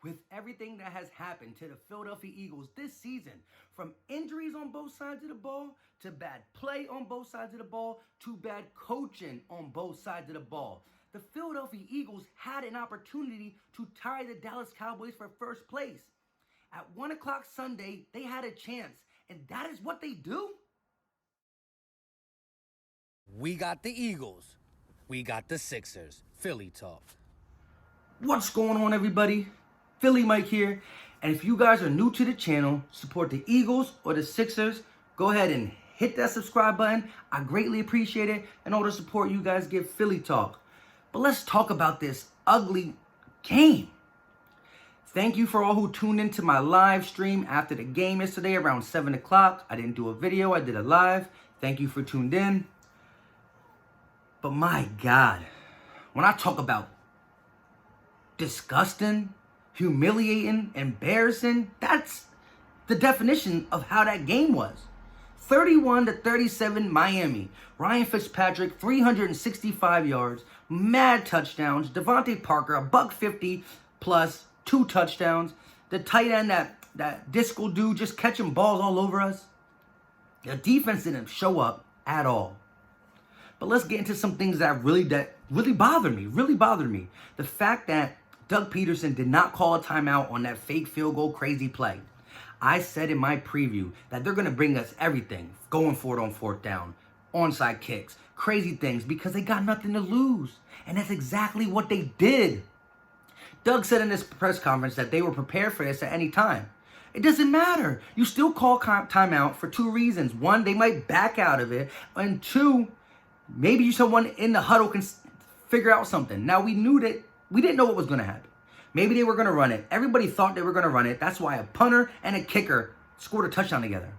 With everything that has happened to the Philadelphia Eagles this season, from injuries on both sides of the ball, to bad play on both sides of the ball, to bad coaching on both sides of the ball, the Philadelphia Eagles had an opportunity to tie the Dallas Cowboys for first place. At 1 o'clock Sunday, they had a chance, and that is what they do? We got the Eagles. We got the Sixers. Philly talk. What's going on, everybody? Philly Mike here. And if you guys are new to the channel, support the Eagles or the Sixers, go ahead and hit that subscribe button. I greatly appreciate it and all the support you guys give Philly talk. But let's talk about this ugly game. Thank you for all who tuned into my live stream after the game yesterday around 7 o'clock. I didn't do a video, I did a live. Thank you for tuned in. But my God, when I talk about disgusting, humiliating, embarrassing, that's the definition of how that game was. 31-37 Miami. Ryan Fitzpatrick, 365 yards, mad touchdowns. Devontae Parker, $150 plus, 2 touchdowns. The tight end, that disco dude, just catching balls all over us. The defense didn't show up at all. But let's get into some things that really bothered me. The fact that Doug Pederson did not call a timeout on that fake field goal crazy play. I said in my preview that they're going to bring us everything, going for it on fourth down, onside kicks, crazy things, because they got nothing to lose. And that's exactly what they did. Doug said in this press conference that they were prepared for this at any time. It doesn't matter. You still call timeout for 2 reasons. 1, they might back out of it. And 2, maybe someone in the huddle can figure out something. Now, we didn't know what was going to happen. Maybe they were going to run it. Everybody thought they were going to run it. That's why a punter and a kicker scored a touchdown together.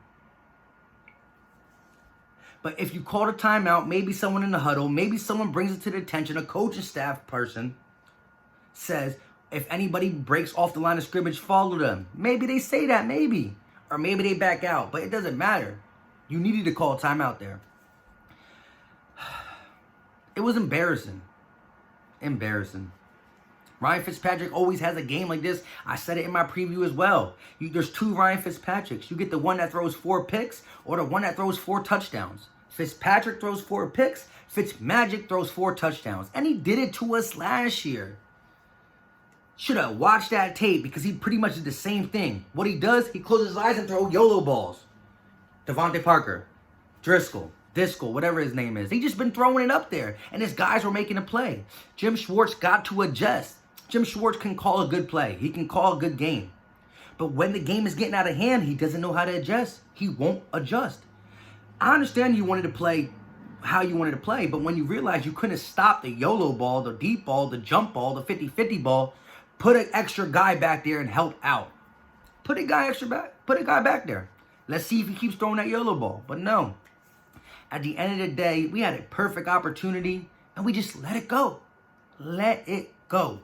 But if you called a timeout, maybe someone in the huddle, maybe someone brings it to the attention, a coaching staff person says, if anybody breaks off the line of scrimmage, follow them. Maybe they say that, maybe. Or maybe they back out. But it doesn't matter. You needed to call a timeout there. It was embarrassing. Embarrassing. Ryan Fitzpatrick always has a game like this. I said it in my preview as well. There's 2 Ryan Fitzpatricks. You get the one that throws 4 picks or the one that throws 4 touchdowns. Fitzpatrick throws 4 picks. Fitzmagic throws 4 touchdowns. And he did it to us last year. Should have watched that tape because he pretty much did the same thing. What he does, he closes his eyes and throws YOLO balls. Devontae Parker, Driscoll, Disco, whatever his name is. They just been throwing it up there. And his guys were making a play. Jim Schwartz got to adjust. Jim Schwartz can call a good play. He can call a good game. But when the game is getting out of hand, he doesn't know how to adjust. He won't adjust. I understand you wanted to play how you wanted to play, but when you realize you couldn't stop the YOLO ball, the deep ball, the jump ball, the 50-50 ball, put an extra guy back there and help out. Put a guy back there. Let's see if he keeps throwing that YOLO ball. But no. At the end of the day, we had a perfect opportunity, and we just let it go. Let it go.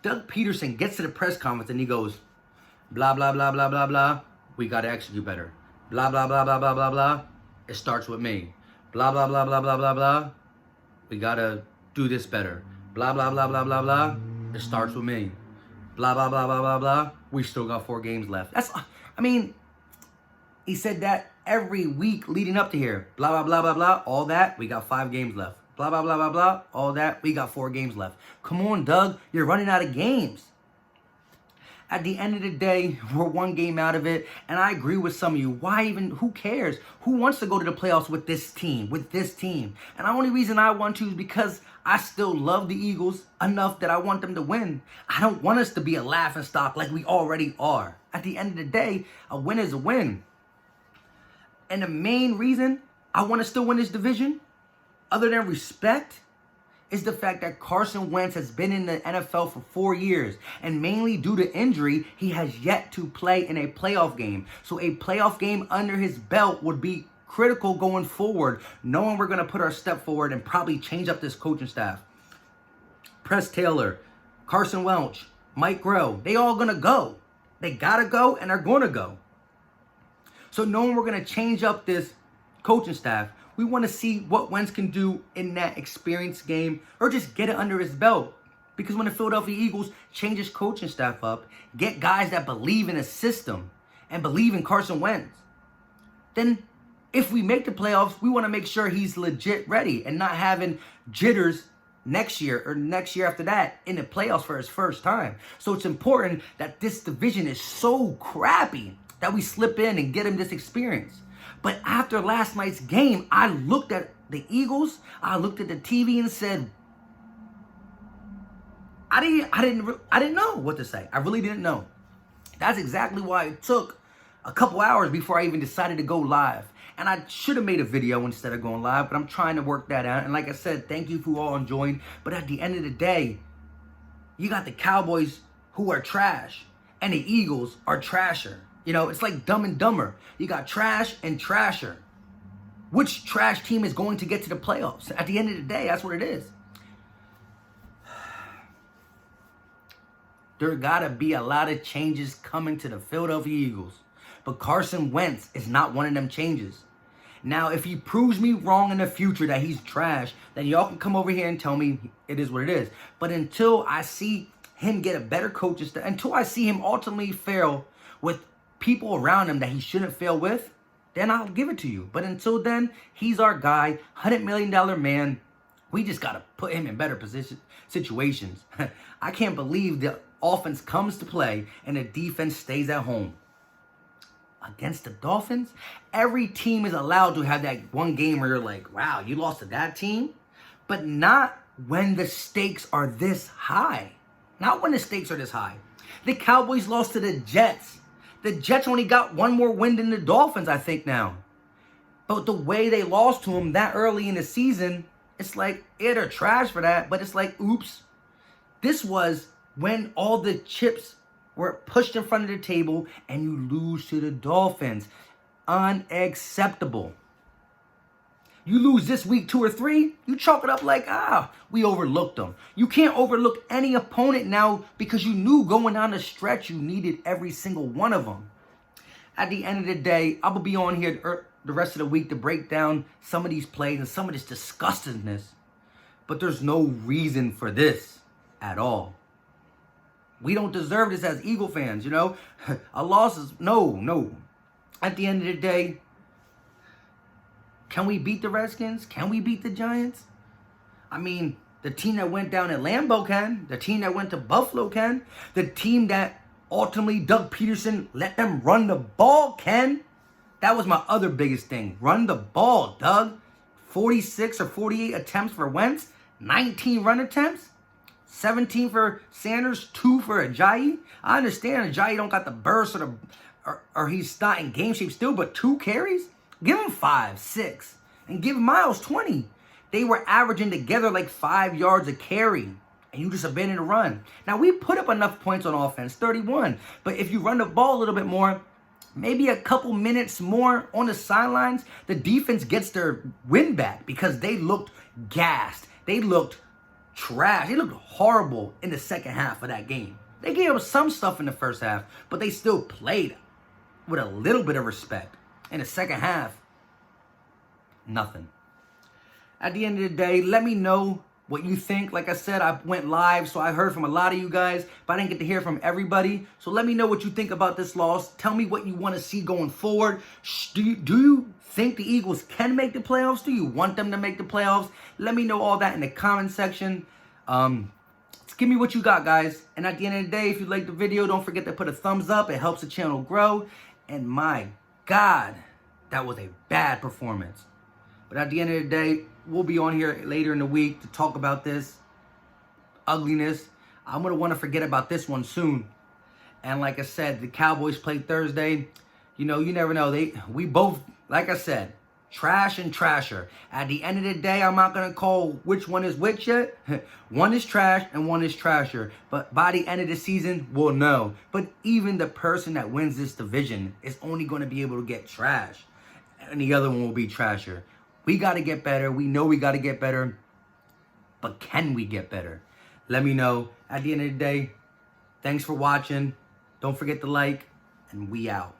Doug Pederson gets to the press conference, and he goes, blah, blah, blah, blah, blah, blah. We got to execute better. Blah, blah, blah, blah, blah, blah, blah. It starts with me. Blah, blah, blah, blah, blah, blah, blah. We got to do this better. Blah, blah, blah, blah, blah, blah. It starts with me. Blah, blah, blah, blah, blah, blah. We still got 4 games left. He said that every week leading up to here. Blah, blah, blah, blah, blah. All that, we got 5 games left. Blah, blah, blah, blah, blah. All that, we got 4 games left. Come on, Doug. You're running out of games. At the end of the day, we're 1 game out of it. And I agree with some of you. Who cares? Who wants to go to the playoffs with this team? And the only reason I want to is because I still love the Eagles enough that I want them to win. I don't want us to be a laughingstock like we already are. At the end of the day, a win is a win. And the main reason I want to still win this division, other than respect, is the fact that Carson Wentz has been in the NFL for 4 years. And mainly due to injury, he has yet to play in a playoff game. So a playoff game under his belt would be critical going forward, knowing we're going to put our step forward and probably change up this coaching staff. Press Taylor, Carson Wentz, Mike Groh, they all going to go. They got to go and they're going to go. So knowing we're going to change up this coaching staff, We want to see what Wentz can do in that experience game or just get it under his belt. Because when the Philadelphia Eagles change his coaching staff up, get guys that believe in a system and believe in Carson Wentz, then if we make the playoffs, we want to make sure he's legit ready and not having jitters next year or next year after that in the playoffs for his first time. So it's important that this division is so crappy that we slip in and get him this experience. But after last night's game, I looked at the Eagles, I looked at the TV and said, I didn't know what to say. I really didn't know. That's exactly why it took a couple hours before I even decided to go live. And I should have made a video instead of going live, but I'm trying to work that out. And like I said, thank you for all enjoying. But at the end of the day, you got the Cowboys who are trash and the Eagles are trasher. You know, it's like Dumb and Dumber. You got trash and trasher. Which trash team is going to get to the playoffs? At the end of the day, that's what it is. There gotta be a lot of changes coming to the Philadelphia Eagles. But Carson Wentz is not one of them changes. Now, if he proves me wrong in the future that he's trash, then y'all can come over here and tell me it is what it is. But until I see him get a better coaching staff, until I see him ultimately fail with people around him that he shouldn't fail with, then I'll give it to you. But until then, he's our guy, $100 million man. We just got to put him in better situations. I can't believe the offense comes to play and the defense stays at home. Against the Dolphins, every team is allowed to have that one game where you're like, wow, you lost to that team. But not when the stakes are this high. Not when the stakes are this high. The Cowboys lost to the Jets. The Jets only got one more win than the Dolphins, I think now. But the way they lost to them that early in the season, it's like, yeah, they're trash for that. But it's like, oops. This was when all the chips were pushed in front of the table and you lose to the Dolphins. Unacceptable. You lose this week 2 or 3, you chalk it up like, we overlooked them. You can't overlook any opponent now because you knew going down the stretch you needed every single one of them. At the end of the day, I will be on here the rest of the week to break down some of these plays and some of this disgustingness. But there's no reason for this at all. We don't deserve this as Eagle fans, you know. A loss is, no. At the end of the day, can we beat the Redskins? Can we beat the Giants? I mean, the team that went down at Lambeau can. The team that went to Buffalo can. The team that ultimately Doug Pederson let them run the ball can. That was my other biggest thing. Run the ball, Doug. 46 or 48 attempts for Wentz. 19 run attempts. 17 for Sanders, 2 for Ajayi. I understand Ajayi don't got the burst or he's not in game shape still, but 2 carries? Give him 5, 6, and give Miles 20. They were averaging together like 5 yards a carry, and you just abandoned the run. Now, we put up enough points on offense, 31, but if you run the ball a little bit more, maybe a couple minutes more on the sidelines, the defense gets their win back because they looked gassed. They looked trash. They looked horrible in the second half of that game. They gave up some stuff in the first half, but they still played with a little bit of respect. In the second half, nothing. At the end of the day, let me know what you think. Like I said, I went live, so I heard from a lot of you guys, but I didn't get to hear from everybody. So let me know what you think about this loss. Tell me what you want to see going forward. Do you think the Eagles can make the playoffs? Do you want them to make the playoffs? Let me know all that in the comment section. Give me what you got, guys. And at the end of the day, if you like the video, don't forget to put a thumbs up. It helps the channel grow. And my God, that was a bad performance. But at the end of the day, we'll be on here later in the week to talk about this ugliness. I'm going to want to forget about this one soon. And like I said, the Cowboys played Thursday. You know, you never know. We both, like I said, trash and trasher. At the end of the day, I'm not going to call which one is which yet. One is trash and one is trasher. But by the end of the season, we'll know. But even the person that wins this division is only going to be able to get trash. And the other one will be trasher. We got to get better. We know we got to get better. But can we get better? Let me know. At the end of the day, thanks for watching. Don't forget to like. And we out.